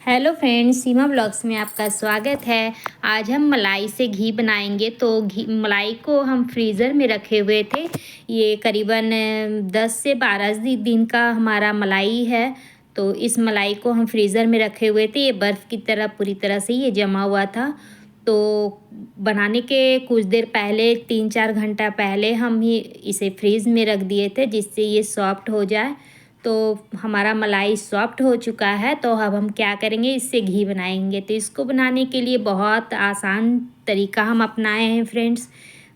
Hello friends, सीमा blogs में आपका स्वागत है। आज हम मलाई से घी बनाएंगे। तो मलाई को हम फ्रीज़र में रखे हुए थे। ये करीबन 10 से 12 दिन का हमारा मलाई है। तो इस मलाई को हम फ्रीज़र में रखे हुए थे। ये बर्फ़ की तरह पूरी तरह से ये जमा हुआ था। तो बनाने के कुछ देर पहले 3-4 घंटा पहले हम ही इसे फ्रीज़ में रख दिए थे, जिससे ये सॉफ्ट हो जाए। तो हमारा मलाई सॉफ्ट हो चुका है। तो अब हम क्या करेंगे, इससे घी बनाएंगे। तो इसको बनाने के लिए बहुत आसान तरीका हम अपनाए हैं फ्रेंड्स।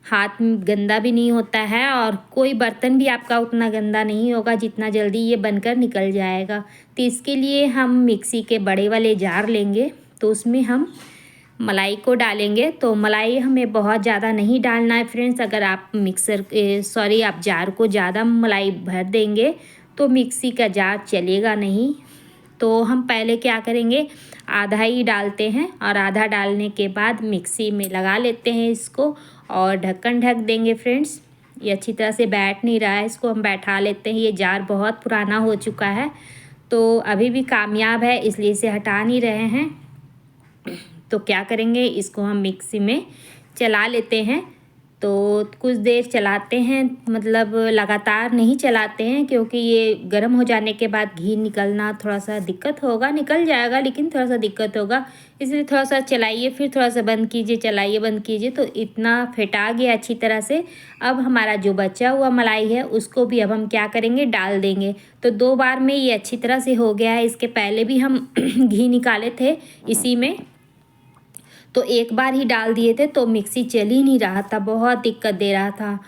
हाथ गंदा भी नहीं होता है और कोई बर्तन भी आपका उतना गंदा नहीं होगा जितना जल्दी ये बनकर निकल जाएगा। तो इसके लिए हम मिक्सी के बड़े वाले जार लेंगे। तो उसमें हम मलाई को डालेंगे। तो मलाई हमें बहुत ज़्यादा नहीं डालना है फ्रेंड्स। अगर आप आप जार को ज़्यादा मलाई भर देंगे तो मिक्सी का जार चलेगा नहीं। तो हम पहले क्या करेंगे, आधा ही डालते हैं और आधा डालने के बाद मिक्सी में लगा लेते हैं इसको और ढक्कन ढक देंगे फ्रेंड्स। ये अच्छी तरह से बैठ नहीं रहा है, इसको हम बैठा लेते हैं। ये जार बहुत पुराना हो चुका है तो अभी भी कामयाब है, इसलिए इसे हटा नहीं रहे हैं। तो क्या करेंगे, इसको हम मिक्सी में चला लेते हैं। तो कुछ देर चलाते हैं, मतलब लगातार नहीं चलाते हैं, क्योंकि ये गर्म हो जाने के बाद घी निकलना थोड़ा सा दिक्कत होगा। निकल जाएगा लेकिन थोड़ा सा दिक्कत होगा, इसलिए थोड़ा सा चलाइए, फिर थोड़ा सा बंद कीजिए, चलाइए, बंद कीजिए। तो इतना फेंटा गया अच्छी तरह से। अब हमारा जो बचा हुआ मलाई है उसको भी अब हम क्या करेंगे, डाल देंगे। तो 2 बार में ये अच्छी तरह से हो गया है। इसके पहले भी हम घी निकाले थे इसी में, तो एक बार ही डाल दिए थे तो मिक्सी चल ही नहीं रहा था, बहुत दिक्कत दे रहा था।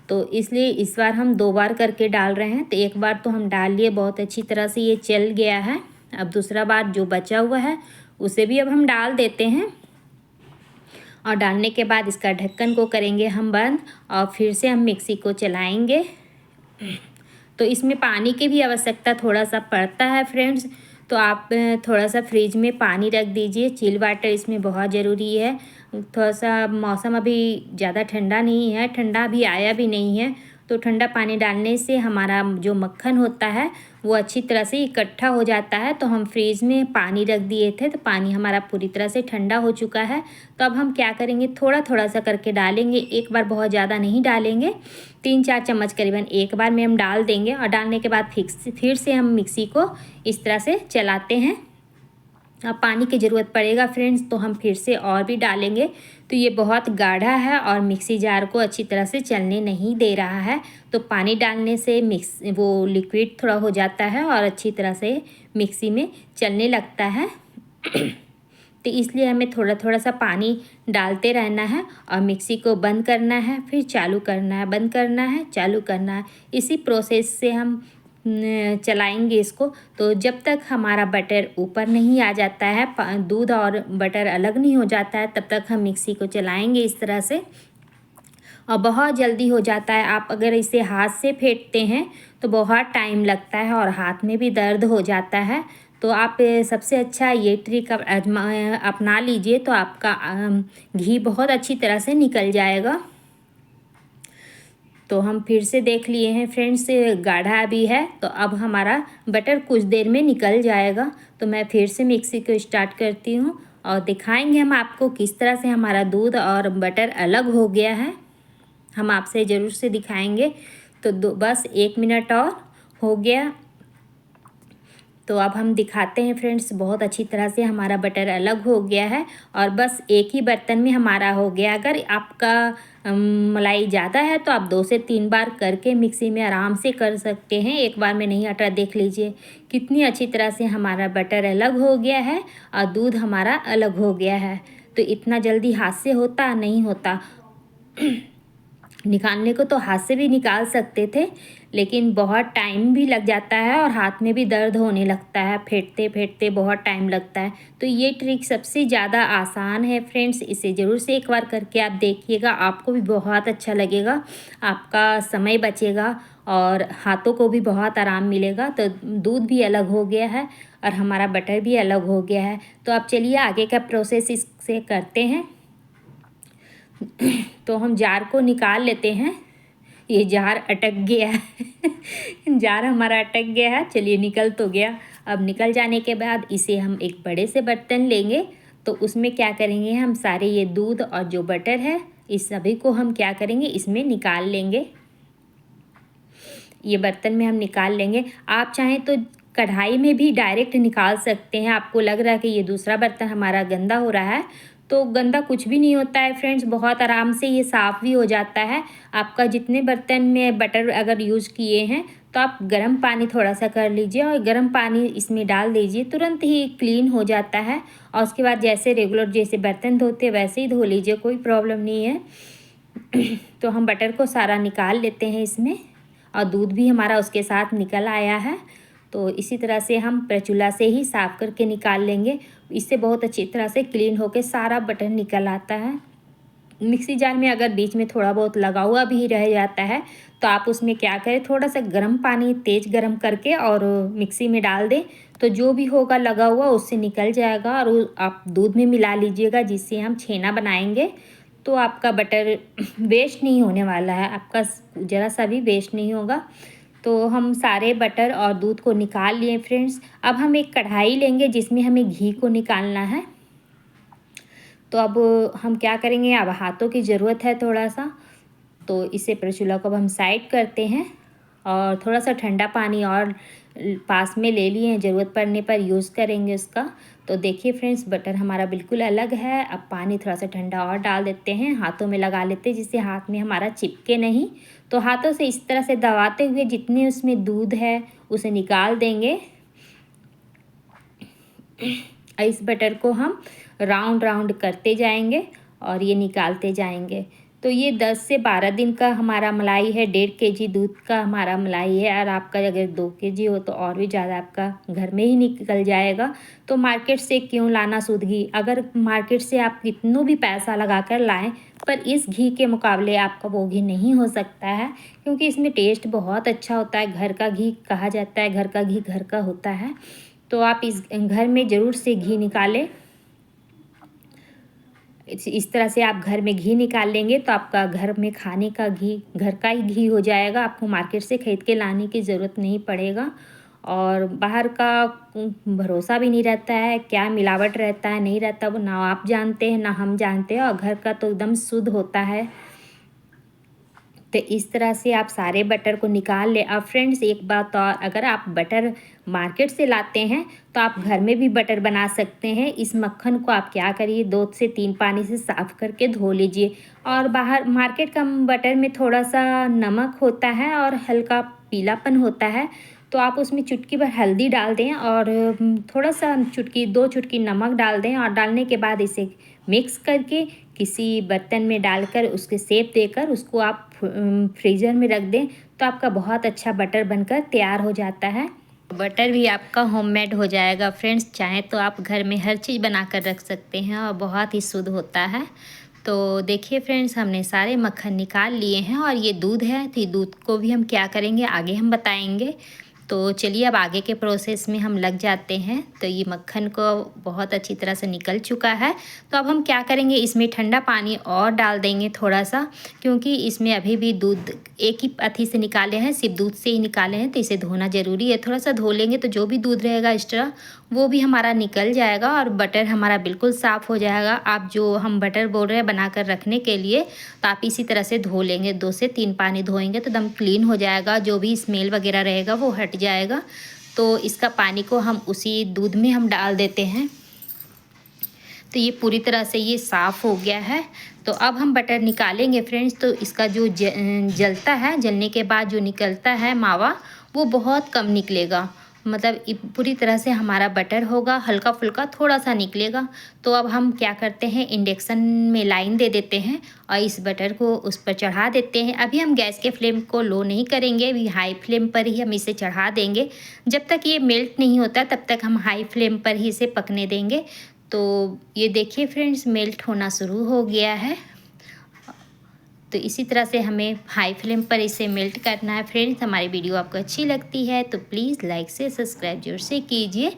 तो इसलिए इस बार हम 2 बार करके डाल रहे हैं। तो एक बार तो हम डाल लिए, बहुत अच्छी तरह से ये चल गया है। अब दूसरा बार जो बचा हुआ है उसे भी अब हम डाल देते हैं और डालने के बाद इसका ढक्कन को करेंगे हम बंद और फिर से हम मिक्सी को चलाएंगे। तो इसमें पानी की भी आवश्यकता थोड़ा सा पड़ता है फ्रेंड्स। तो आप थोड़ा सा फ्रिज में पानी रख दीजिए, चिल वाटर इसमें बहुत ज़रूरी है। थोड़ा सा मौसम अभी ज़्यादा ठंडा नहीं है, ठंडा भी आया भी नहीं है। तो ठंडा पानी डालने से हमारा जो मक्खन होता है वो अच्छी तरह से इकट्ठा हो जाता है। तो हम फ्रिज में पानी रख दिए थे, तो पानी हमारा पूरी तरह से ठंडा हो चुका है। तो अब हम क्या करेंगे, थोड़ा थोड़ा सा करके डालेंगे, एक बार बहुत ज़्यादा नहीं डालेंगे। 3-4 चम्मच करीबन एक बार में हम डाल देंगे और डालने के बाद फिर से हम मिक्सी को इस तरह से चलाते हैं। अब पानी की ज़रूरत पड़ेगा फ्रेंड्स, तो हम फिर से और भी डालेंगे। तो ये बहुत गाढ़ा है और मिक्सी जार को अच्छी तरह से चलने नहीं दे रहा है। तो पानी डालने से वो लिक्विड थोड़ा हो जाता है और अच्छी तरह से मिक्सी में चलने लगता है। तो इसलिए हमें थोड़ा थोड़ा सा पानी डालते रहना है और मिक्सी को बंद करना है, फिर चालू करना है, बंद करना है, चालू करना है। इसी प्रोसेस से हम चलाएंगे इसको। तो जब तक हमारा बटर ऊपर नहीं आ जाता है, दूध और बटर अलग नहीं हो जाता है, तब तक हम मिक्सी को चलाएंगे इस तरह से। और बहुत जल्दी हो जाता है। आप अगर इसे हाथ से फेंटते हैं तो बहुत टाइम लगता है और हाथ में भी दर्द हो जाता है। तो आप सबसे अच्छा ये ट्रिक अपना लीजिए, तो आपका घी बहुत अच्छी तरह से निकल जाएगा। तो हम फिर से देख लिए हैं फ्रेंड्स, गाढ़ा भी है। तो अब हमारा बटर कुछ देर में निकल जाएगा। तो मैं फिर से मिक्सी को स्टार्ट करती हूँ और दिखाएंगे हम आपको किस तरह से हमारा दूध और बटर अलग हो गया है। हम आपसे ज़रूर से दिखाएंगे। तो बस 1 मिनट और हो गया। तो अब हम दिखाते हैं फ्रेंड्स, बहुत अच्छी तरह से हमारा बटर अलग हो गया है और बस एक ही बर्तन में हमारा हो गया। अगर आपका मलाई ज़्यादा है तो आप 2 से 3 बार करके मिक्सी में आराम से कर सकते हैं, एक बार में नहीं हटा। देख लीजिए कितनी अच्छी तरह से हमारा बटर अलग हो गया है और दूध हमारा अलग हो गया है। तो इतना जल्दी हाथ से होता नहीं होता। निकालने को तो हाथ से भी निकाल सकते थे, लेकिन बहुत टाइम भी लग जाता है और हाथ में भी दर्द होने लगता है, फेंटते फेंटते बहुत टाइम लगता है। तो ये ट्रिक सबसे ज़्यादा आसान है फ्रेंड्स, इसे ज़रूर से एक बार करके आप देखिएगा, आपको भी बहुत अच्छा लगेगा, आपका समय बचेगा और हाथों को भी बहुत आराम मिलेगा। तो दूध भी अलग हो गया है और हमारा बटर भी अलग हो गया है। तो अब चलिए आगे का प्रोसेस इससे करते हैं। तो हम जार को निकाल लेते हैं। ये जार अटक गया है जार हमारा अटक गया है, चलिए निकल तो गया। अब निकल जाने के बाद इसे हम एक बड़े से बर्तन लेंगे, तो उसमें क्या करेंगे, हम सारे ये दूध और जो बटर है इस सभी को हम क्या करेंगे, इसमें निकाल लेंगे। ये बर्तन में हम निकाल लेंगे। आप चाहें तो कढ़ाई में भी डायरेक्ट निकाल सकते हैं। आपको लग रहा है कि ये दूसरा बर्तन हमारा गंदा हो रहा है, तो गंदा कुछ भी नहीं होता है फ्रेंड्स, बहुत आराम से ये साफ़ भी हो जाता है। आपका जितने बर्तन में बटर अगर यूज़ किए हैं तो आप गर्म पानी थोड़ा सा कर लीजिए और गर्म पानी इसमें डाल दीजिए, तुरंत ही क्लीन हो जाता है। और उसके बाद जैसे रेगुलर जैसे बर्तन धोते वैसे ही धो लीजिए, कोई प्रॉब्लम नहीं है। तो हम बटर को सारा निकाल लेते हैं इसमें, और दूध भी हमारा उसके साथ निकल आया है। तो इसी तरह से हम स्पैचुला से ही साफ़ करके निकाल लेंगे। इससे बहुत अच्छी तरह से क्लीन होकर सारा बटर निकल आता है। मिक्सी जार में अगर बीच में थोड़ा बहुत लगा हुआ भी रह जाता है तो आप उसमें क्या करें, थोड़ा सा गर्म पानी तेज़ गर्म करके और मिक्सी में डाल दें, तो जो भी होगा लगा हुआ उससे निकल जाएगा। और आप दूध में मिला लीजिएगा, जिससे हम छेना बनाएंगे तो आपका बटर वेस्ट नहीं होने वाला है, आपका ज़रा सा भी वेस्ट नहीं होगा। तो हम सारे बटर और दूध को निकाल लिए फ्रेंड्स। अब हम एक कढ़ाई लेंगे जिसमें हमें घी को निकालना है। तो अब हम क्या करेंगे, अब हाथों की ज़रूरत है थोड़ा सा, तो इसे स्पैचुला को अब हम साइड करते हैं और थोड़ा सा ठंडा पानी और पास में ले लिए हैं, ज़रूरत पड़ने पर यूज़ करेंगे उसका। तो देखिए फ्रेंड्स, बटर हमारा बिल्कुल अलग है। अब पानी थोड़ा सा ठंडा और डाल देते हैं, हाथों में लगा लेते हैं जिससे हाथ में हमारा चिपके नहीं। तो हाथों से इस तरह से दबाते हुए जितने उसमें दूध है उसे निकाल देंगे। इस बटर को हम राउंड राउंड करते जाएंगे और ये निकालते जाएंगे। तो ये 10 से 12 दिन का हमारा मलाई है, 1.5 kg दूध का हमारा मलाई है। और आपका अगर 2 kg हो तो और भी ज़्यादा आपका घर में ही निकल जाएगा। तो मार्केट से क्यों लाना शुद्ध घी, अगर मार्केट से आप कितनों भी पैसा लगा कर लाएँ पर इस घी के मुकाबले आपका वो घी नहीं हो सकता है, क्योंकि इसमें टेस्ट बहुत अच्छा होता है। घर का घी कहा जाता है, घर का घी घर का होता है। तो आप इस घर में ज़रूर से घी निकालें। इस तरह से आप घर में घी निकाल लेंगे तो आपका घर में खाने का घी घर का ही घी हो जाएगा, आपको मार्केट से खरीद के लाने की ज़रूरत नहीं पड़ेगा। और बाहर का भरोसा भी नहीं रहता है, क्या मिलावट रहता है नहीं रहता वो ना आप जानते हैं ना हम जानते हैं, और घर का तो एकदम शुद्ध होता है। तो इस तरह से आप सारे बटर को निकाल ले। अब फ्रेंड्स एक बात और, अगर आप बटर मार्केट से लाते हैं तो आप घर में भी बटर बना सकते हैं। इस मक्खन को आप क्या करिए, 2 से 3 पानी से साफ़ करके धो लीजिए। और बाहर मार्केट का बटर में थोड़ा सा नमक होता है और हल्का पीलापन होता है, तो आप उसमें चुटकी भर हल्दी डाल दें और थोड़ा सा 2 चुटकी नमक डाल दें। और डालने के बाद इसे मिक्स करके किसी बर्तन में डालकर उसके शेप देकर उसको आप फ्रीज़र में रख दें, तो आपका बहुत अच्छा बटर बनकर तैयार हो जाता है। बटर भी आपका होममेड हो जाएगा फ्रेंड्स। चाहें तो आप घर में हर चीज़ बना कर रख सकते हैं और बहुत ही शुद्ध होता है। तो देखिए फ्रेंड्स, हमने सारे मक्खन निकाल लिए हैं और ये दूध है, तो ये दूध को भी हम क्या करेंगे आगे हम बताएंगे। तो चलिए अब आगे के प्रोसेस में हम लग जाते हैं। तो ये मक्खन को बहुत अच्छी तरह से निकल चुका है। तो अब हम क्या करेंगे, इसमें ठंडा पानी और डाल देंगे थोड़ा सा, क्योंकि इसमें अभी भी दूध एक ही अथी से निकाले हैं, सिर्फ दूध से ही निकाले हैं, तो इसे धोना ज़रूरी है। थोड़ा सा धो लेंगे तो जो भी दूध रहेगा एक्स्ट्रा वो भी हमारा निकल जाएगा और बटर हमारा बिल्कुल साफ़ हो जाएगा। आप जो हम बटर बोल रहे हैं बना कर रखने के लिए, तो आप इसी तरह से धो लेंगे, 2 से 3 पानी धोएंगे तो एकदम क्लीन हो जाएगा, जो भी स्मेल वगैरह रहेगा वो हट जाएगा। तो इसका पानी को हम उसी दूध में हम डाल देते हैं। तो ये पूरी तरह से ये साफ़ हो गया है। तो अब हम बटर निकालेंगे फ्रेंड्स। तो इसका जो जलता है, जलने के बाद जो निकलता है मावा वो बहुत कम निकलेगा, मतलब पूरी तरह से हमारा बटर होगा, हल्का फुल्का थोड़ा सा निकलेगा। तो अब हम क्या करते हैं, इंडक्शन में लाइन दे देते हैं और इस बटर को उस पर चढ़ा देते हैं। अभी हम गैस के फ्लेम को लो नहीं करेंगे, अभी हाई फ्लेम पर ही हम इसे चढ़ा देंगे। जब तक ये मेल्ट नहीं होता तब तक हम हाई फ्लेम पर ही इसे पकने देंगे। तो ये देखिए फ्रेंड्स, मेल्ट होना शुरू हो गया है। तो इसी तरह से हमें हाई फ्लेम पर इसे मेल्ट करना है फ्रेंड्स। हमारी वीडियो आपको अच्छी लगती है तो प्लीज़ लाइक से सब्सक्राइब जरूर से कीजिए।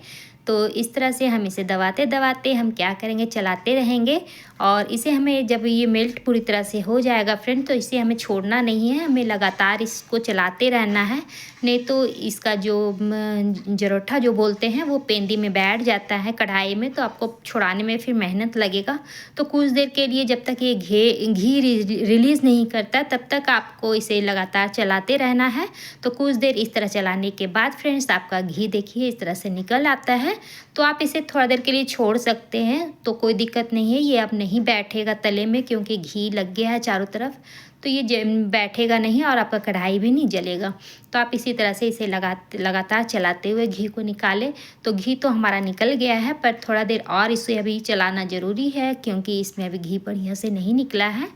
तो इस तरह से हम इसे दबाते दबाते हम क्या करेंगे, चलाते रहेंगे। और इसे हमें जब ये मेल्ट पूरी तरह से हो जाएगा फ्रेंड, तो इसे हमें छोड़ना नहीं है, हमें लगातार इसको चलाते रहना है। नहीं तो इसका जो जरोठा जो बोलते हैं वो पेंदी में बैठ जाता है कढ़ाई में, तो आपको छुड़ाने में फिर मेहनत लगेगा। तो कुछ देर के लिए जब तक ये घी रिलीज़ नहीं करता तब तक आपको इसे लगातार चलाते रहना है। तो कुछ देर इस तरह चलाने के बाद फ्रेंड्स आपका घी देखिए इस तरह से निकल आता है। तो आप इसे थोड़ा देर के लिए छोड़ सकते हैं, तो कोई दिक्कत नहीं है। ये अब नहीं बैठेगा तले में क्योंकि घी लग गया है चारों तरफ, तो ये बैठेगा नहीं और आपका कढ़ाई भी नहीं जलेगा। तो आप इसी तरह से इसे लगातार चलाते हुए घी को निकालें। तो घी तो हमारा निकल गया है, पर थोड़ा देर और इसे अभी चलाना ज़रूरी है क्योंकि इसमें अभी घी बढ़िया से नहीं निकला है।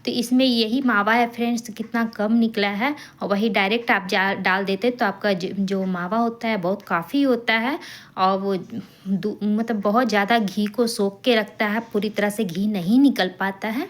तो इसमें यही मावा है फ्रेंड्स, कितना कम निकला है, और वही डायरेक्ट आप डाल देते तो आपका जो मावा होता है बहुत काफ़ी होता है, और वो मतलब बहुत ज़्यादा घी को सोख के रखता है, पूरी तरह से घी नहीं निकल पाता है।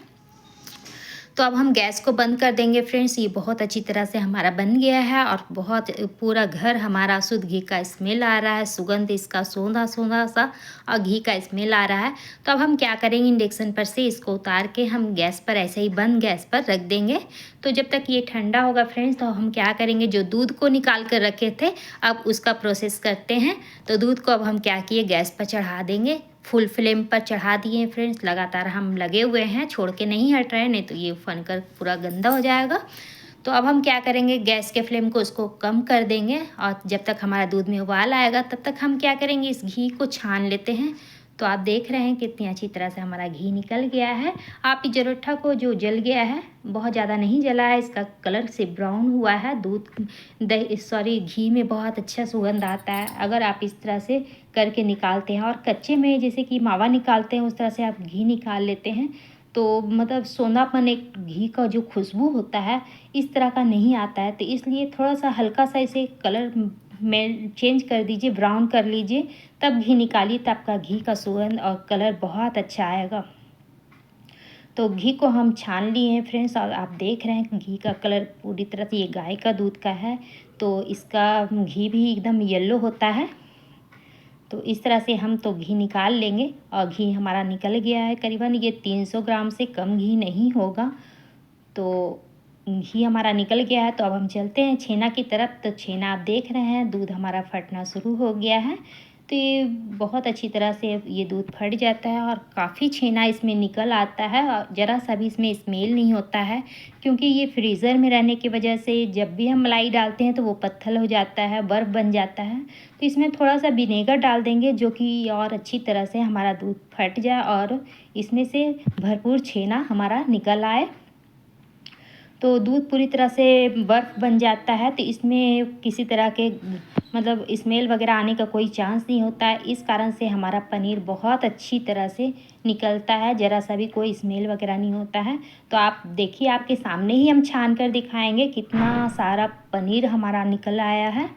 तो अब हम गैस को बंद कर देंगे फ्रेंड्स। ये बहुत अच्छी तरह से हमारा बन गया है और बहुत पूरा घर हमारा शुद्ध घी का स्मेल आ रहा है, सुगंध इसका सोंधा सोंधा सा और घी का स्मेल आ रहा है। तो अब हम क्या करेंगे, इंडक्शन पर से इसको उतार के हम गैस पर ऐसे ही बंद गैस पर रख देंगे। तो जब तक ये ठंडा होगा फ्रेंड्स, तो हम क्या करेंगे, जो दूध को निकाल कर रखे थे अब उसका प्रोसेस करते हैं। तो दूध को अब हम क्या किए, गैस पर चढ़ा देंगे, फुल फ्लेम पर चढ़ा दिए फ्रेंड्स। लगातार हम लगे हुए हैं, छोड़ के नहीं हट रहे हैं, नहीं तो ये फनकर पूरा गंदा हो जाएगा। तो अब हम क्या करेंगे, गैस के फ्लेम को उसको कम कर देंगे, और जब तक हमारा दूध में उबाल आएगा तब तक हम क्या करेंगे, इस घी को छान लेते हैं। तो आप देख रहे हैं कितनी अच्छी तरह से हमारा घी निकल गया है। आप इस जरोठा को जो जल गया है, बहुत ज़्यादा नहीं जला है, इसका कलर से ब्राउन हुआ है। घी में बहुत अच्छा सुगंध आता है अगर आप इस तरह से करके निकालते हैं। और कच्चे में जैसे कि मावा निकालते हैं उस तरह से आप घी निकाल लेते हैं, तो मतलब सोनापन, एक घी का जो खुशबू होता है इस तरह का नहीं आता है। तो इसलिए थोड़ा सा हल्का सा इसे कलर में चेंज कर दीजिए, ब्राउन कर लीजिए, तब घी निकालिए, तब आपका घी का सुगंध और कलर बहुत अच्छा आएगा। तो घी को हम छान लिए हैं फ्रेंड्स, और आप देख रहे हैं घी का कलर पूरी तरह से, ये गाय का दूध का है तो इसका घी भी एकदम येलो होता है। तो इस तरह से हम तो घी निकाल लेंगे, और घी हमारा निकल गया है, करीबन ये 300 ग्राम से कम घी नहीं होगा। तो घी हमारा निकल गया है। तो अब हम चलते हैं छेना की तरफ। तो छेना आप देख रहे हैं दूध हमारा फटना शुरू हो गया है। तो ये बहुत अच्छी तरह से ये दूध फट जाता है और काफ़ी छेना इसमें निकल आता है, और ज़रा सा भी इसमें स्मेल नहीं होता है क्योंकि ये फ्रीज़र में रहने की वजह से जब भी हम मलाई डालते हैं तो वो पत्थर हो जाता है, बर्फ़ बन जाता है। तो इसमें थोड़ा सा विनेगर डाल देंगे जो कि और अच्छी तरह से हमारा दूध फट जाए और इसमें से भरपूर छेना हमारा निकल आए। तो दूध पूरी तरह से बर्फ़ बन जाता है, तो इसमें किसी तरह के मतलब स्मेल वगैरह आने का कोई चांस नहीं होता है। इस कारण से हमारा पनीर बहुत अच्छी तरह से निकलता है, ज़रा सा भी कोई स्मेल वगैरह नहीं होता है। तो आप देखिए, आपके सामने ही हम छान कर दिखाएंगे कितना सारा पनीर हमारा निकल आया है।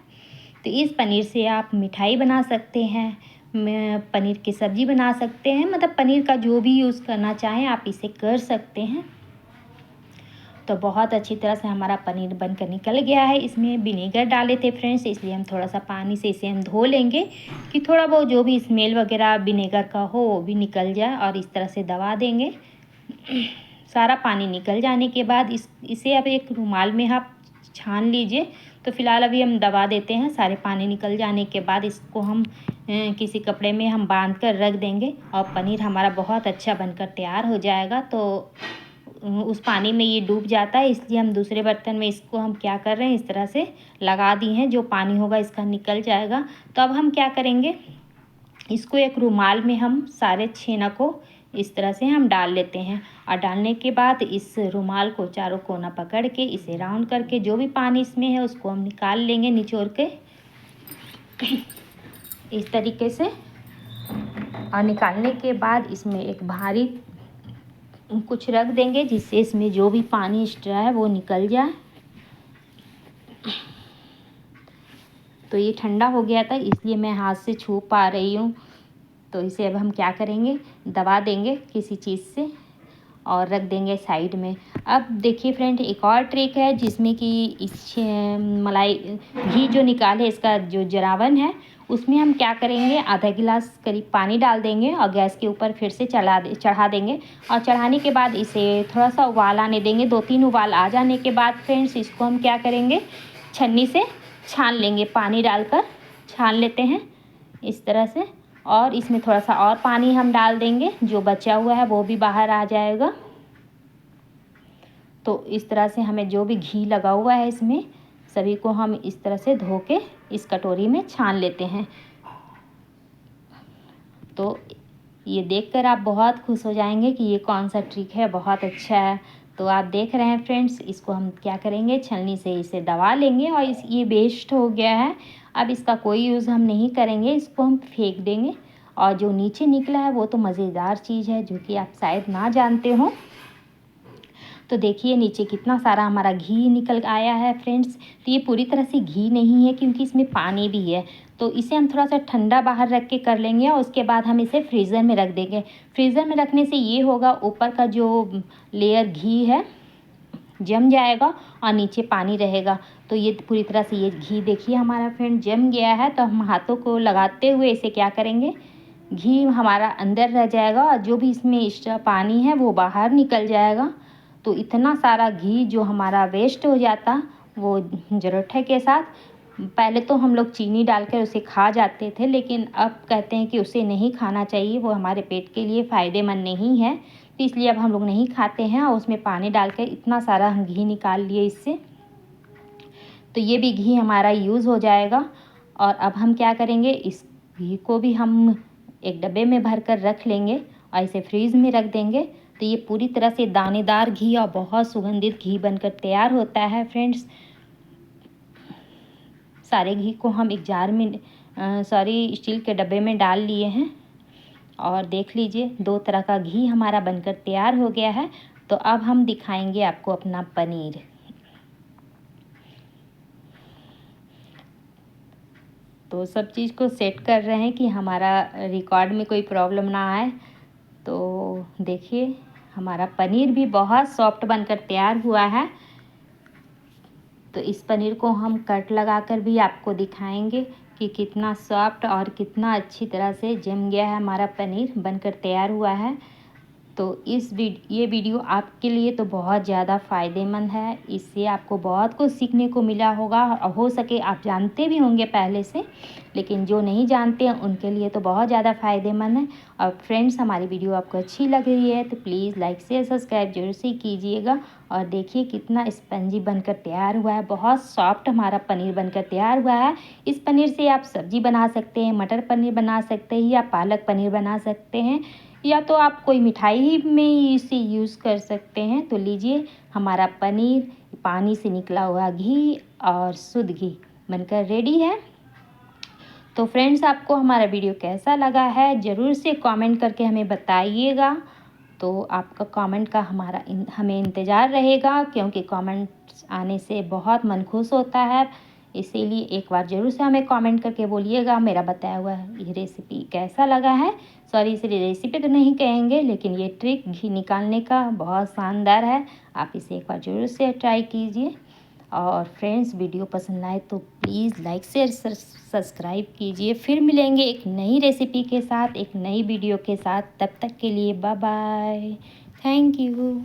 तो इस पनीर से आप मिठाई बना सकते हैं, पनीर की सब्ज़ी बना सकते हैं, मतलब पनीर का जो भी यूज़ करना चाहें आप इसे कर सकते हैं। तो बहुत अच्छी तरह से हमारा पनीर बनकर निकल गया है। इसमें विनेगर डाले थे फ्रेंड्स, इसलिए हम थोड़ा सा पानी से इसे हम धो लेंगे कि थोड़ा बहुत जो भी स्मेल वगैरह विनेगर का हो वो भी निकल जाए, और इस तरह से दबा देंगे। सारा पानी निकल जाने के बाद इसे अब एक रुमाल में आप छान लीजिए। तो फ़िलहाल अभी हम दबा देते हैं। सारे पानी निकल जाने के बाद इसको हम किसी कपड़े में हम बांध कर रख देंगे, और पनीर हमारा बहुत अच्छा बनकर तैयार हो जाएगा। तो उस पानी में ये डूब जाता है, इसलिए हम दूसरे बर्तन में इसको हम क्या कर रहे हैं, इस तरह से लगा दी हैं, जो पानी होगा इसका निकल जाएगा। तो अब हम क्या करेंगे, इसको एक रुमाल में हम सारे छेना को इस तरह से हम डाल लेते हैं, और डालने के बाद इस रुमाल को चारों कोना पकड़ के इसे राउंड करके जो भी पानी इसमें है उसको हम निकाल लेंगे निचोड़ के इस तरीके से। और निकालने के बाद इसमें एक भारी कुछ रख देंगे जिससे इसमें जो भी पानी एक्स्ट्रा है वो निकल जाए। तो ये ठंडा हो गया था इसलिए मैं हाथ से छू पा रही हूँ। तो इसे अब हम क्या करेंगे, दबा देंगे किसी चीज़ से और रख देंगे साइड में। अब देखिए फ्रेंड, एक और ट्रिक है जिसमें कि इस मलाई घी जो निकाले इसका जो जरावन है उसमें हम क्या करेंगे, आधा गिलास करीब पानी डाल देंगे और गैस के ऊपर फिर से चढ़ा देंगे। और चढ़ाने के बाद इसे थोड़ा सा उबाल आने देंगे। 2-3 उबाल आ जाने के बाद फ्रेंड्स इसको हम क्या करेंगे, छन्नी से छान लेंगे, पानी डालकर छान लेते हैं इस तरह से। और इसमें थोड़ा सा और पानी हम डाल देंगे, जो बचा हुआ है वो भी बाहर आ जाएगा। तो इस तरह से हमें जो भी घी लगा हुआ है इसमें सभी को हम इस तरह से धो के इस कटोरी में छान लेते हैं। तो ये देखकर आप बहुत खुश हो जाएंगे कि ये कौन सा ट्रिक है, बहुत अच्छा है। तो आप देख रहे हैं फ्रेंड्स, इसको हम क्या करेंगे, छलनी से इसे दबा लेंगे और ये वेस्ट हो गया है। अब इसका कोई यूज़ हम नहीं करेंगे, इसको हम फेंक देंगे। और जो नीचे निकला है वो तो मज़ेदार चीज़ है जो कि आप शायद ना जानते हो। तो देखिए नीचे कितना सारा हमारा घी निकल आया है फ्रेंड्स। तो ये पूरी तरह से घी नहीं है क्योंकि इसमें पानी भी है। तो इसे हम थोड़ा सा ठंडा बाहर रख के कर लेंगे और उसके बाद हम इसे फ्रीज़र में रख देंगे। फ्रीज़र में रखने से ये होगा, ऊपर का जो लेयर घी है जम जाएगा और नीचे पानी रहेगा। तो ये पूरी तरह से ये घी देखिए हमारा फ्रेंड जम गया है। तो हम हाथों को लगाते हुए इसे क्या करेंगे, घी हमारा अंदर रह जाएगा और जो भी इसमें एक्स्ट्रा पानी है वो बाहर निकल जाएगा। तो इतना सारा घी जो हमारा वेस्ट हो जाता वो ज़रूरत के साथ। पहले तो हम लोग चीनी डालकर उसे खा जाते थे, लेकिन अब कहते हैं कि उसे नहीं खाना चाहिए, वो हमारे पेट के लिए फ़ायदेमंद नहीं है। तो इसलिए अब हम लोग नहीं खाते हैं और उसमें पानी डालकर इतना सारा हम घी निकाल लिए इससे। तो ये भी घी हमारा यूज़ हो जाएगा। और अब हम क्या करेंगे, इस घी को भी हम एक डब्बे में भर कर रख लेंगे और इसे फ्रीज़ में रख देंगे। तो ये पूरी तरह से दानेदार घी और बहुत सुगंधित घी बनकर तैयार होता है फ्रेंड्स। सारे घी को हम एक जार में स्टील के डब्बे में डाल लिए हैं। और देख लीजिए 2 तरह का घी हमारा बनकर तैयार हो गया है। तो अब हम दिखाएंगे आपको अपना पनीर। तो सब चीज़ को सेट कर रहे हैं कि हमारा रिकॉर्ड में कोई प्रॉब्लम ना आए। तो देखिए हमारा पनीर भी बहुत सॉफ्ट बनकर तैयार हुआ है। तो इस पनीर को हम कट लगाकर भी आपको दिखाएंगे कि कितना सॉफ्ट और कितना अच्छी तरह से जम गया है हमारा पनीर बनकर तैयार हुआ है। तो ये वीडियो आपके लिए तो बहुत ज़्यादा फ़ायदेमंद है। इससे आपको बहुत कुछ सीखने को मिला होगा और हो सके आप जानते भी होंगे पहले से, लेकिन जो नहीं जानते हैं उनके लिए तो बहुत ज़्यादा फ़ायदेमंद है। और फ्रेंड्स हमारी वीडियो आपको अच्छी लग रही है तो प्लीज़ लाइक शेयर सब्सक्राइब जरूर से कीजिएगा। और देखिए कितना स्पंजी बनकर तैयार हुआ है, बहुत सॉफ्ट हमारा पनीर बनकर तैयार हुआ है। इस पनीर से आप सब्ज़ी बना सकते हैं, मटर पनीर बना सकते हैं या पालक पनीर बना सकते हैं, या तो आप कोई मिठाई में इसे यूज़ कर सकते हैं। तो लीजिए हमारा पनीर पानी से निकला हुआ घी और शुद्ध घी बनकर रेडी है। तो फ्रेंड्स आपको हमारा वीडियो कैसा लगा है ज़रूर से कमेंट करके हमें बताइएगा। तो आपका कमेंट का हमें इंतज़ार रहेगा, क्योंकि कमेंट्स आने से बहुत मन खुश होता है। इसीलिए एक बार ज़रूर से हमें कमेंट करके बोलिएगा मेरा बताया हुआ ये रेसिपी कैसा लगा है। सॉरी इसे रेसिपी तो नहीं कहेंगे, लेकिन ये ट्रिक घी निकालने का बहुत शानदार है। आप इसे एक बार ज़रूर से ट्राई कीजिए। और फ्रेंड्स वीडियो पसंद आए तो प्लीज़ लाइक शेयर सब्सक्राइब कीजिए। फिर मिलेंगे एक नई रेसिपी के साथ, एक नई वीडियो के साथ। तब तक के लिए बाय बाय, थैंक यू।